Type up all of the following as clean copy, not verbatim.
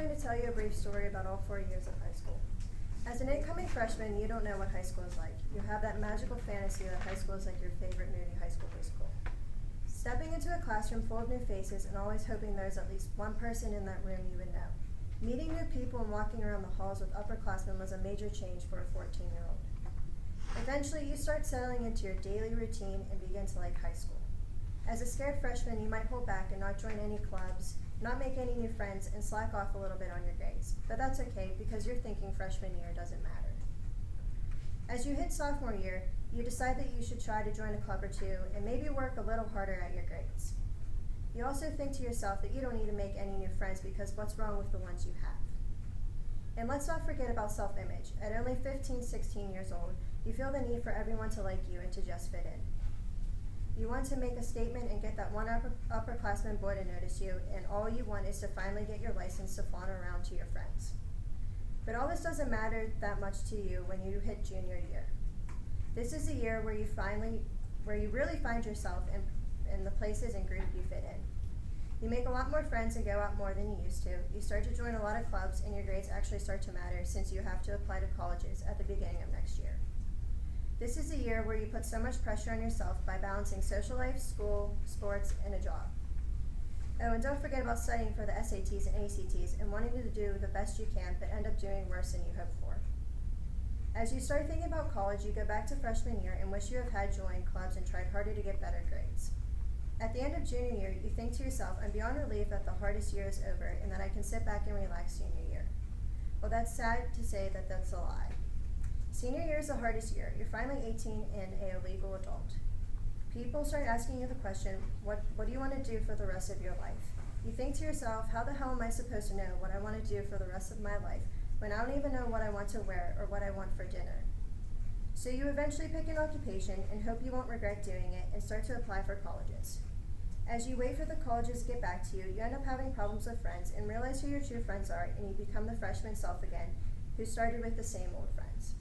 going to tell you a brief story about all 4 years of high school. As an incoming freshman, you don't know what high school is like. You have that magical fantasy that high school is like your favorite movie, High School Musical. Stepping into a classroom full of new faces and always hoping there's at least one person in that room you would know. Meeting new people and walking around the halls with upperclassmen was a major change for a 14-year-old. Eventually, you start settling into your daily routine and begin to like high school. As a scared freshman, you might hold back and not join any clubs, not make any new friends, and slack off a little bit on your grades. But that's okay, because you're thinking freshman year doesn't matter. As you hit sophomore year, you decide that you should try to join a club or two and maybe work a little harder at your grades. You also think to yourself that you don't need to make any new friends because what's wrong with the ones you have? And let's not forget about self-image. At only 15, 16 years old, you feel the need for everyone to like you and to just fit in. You want to make a statement and get that one upperclassman boy to notice you, and all you want is to finally get your license to flaunt around to your friends. But all this doesn't matter that much to you when you hit junior year. This is the year where you really find yourself in the places and group you fit in. You make a lot more friends and go out more than you used to. You start to join a lot of clubs, and your grades actually start to matter since you have to apply to colleges at the beginning of next year. This is a year where you put so much pressure on yourself by balancing social life, school, sports, and a job. Oh, and don't forget about studying for the SATs and ACTs and wanting to do the best you can, but end up doing worse than you hoped for. As you start thinking about college, you go back to freshman year and wish you had joined clubs and tried harder to get better grades. At the end of junior year, you think to yourself, I'm beyond relief that the hardest year is over and that I can sit back and relax junior year. Well, that's sad to say that that's a lie. Senior year is the hardest year. You're finally 18 and a legal adult. People start asking you the question, what do you want to do for the rest of your life? You think to yourself, how the hell am I supposed to know what I want to do for the rest of my life when I don't even know what I want to wear or what I want for dinner? So you eventually pick an occupation and hope you won't regret doing it and start to apply for colleges. As you wait for the colleges to get back to you, you end up having problems with friends and realize who your true friends are, and you become the freshman self again, who started with the same old friends.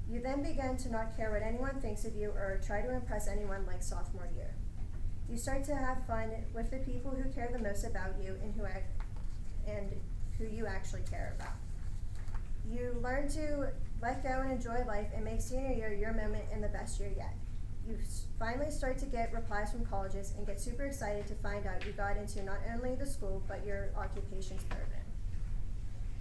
You then begin to not care what anyone thinks of you or try to impress anyone like sophomore year. You start to have fun with the people who care the most about you and who you actually care about. You learn to let go and enjoy life and make senior year your moment and the best year yet. You finally start to get replies from colleges and get super excited to find out you got into not only the school but your occupations program.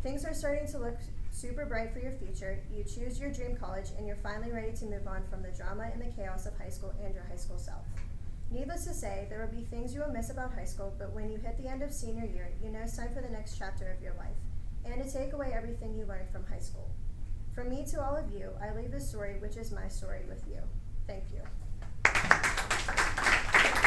Things are starting to look super bright for your future. You choose your dream college and you're finally ready to move on from the drama and the chaos of high school and your high school self. Needless to say, there will be things you will miss about high school, but when you hit the end of senior year, you know it's time for the next chapter of your life, and to take away everything you learned from high school. From me to all of you, I leave this story, which is my story, with you.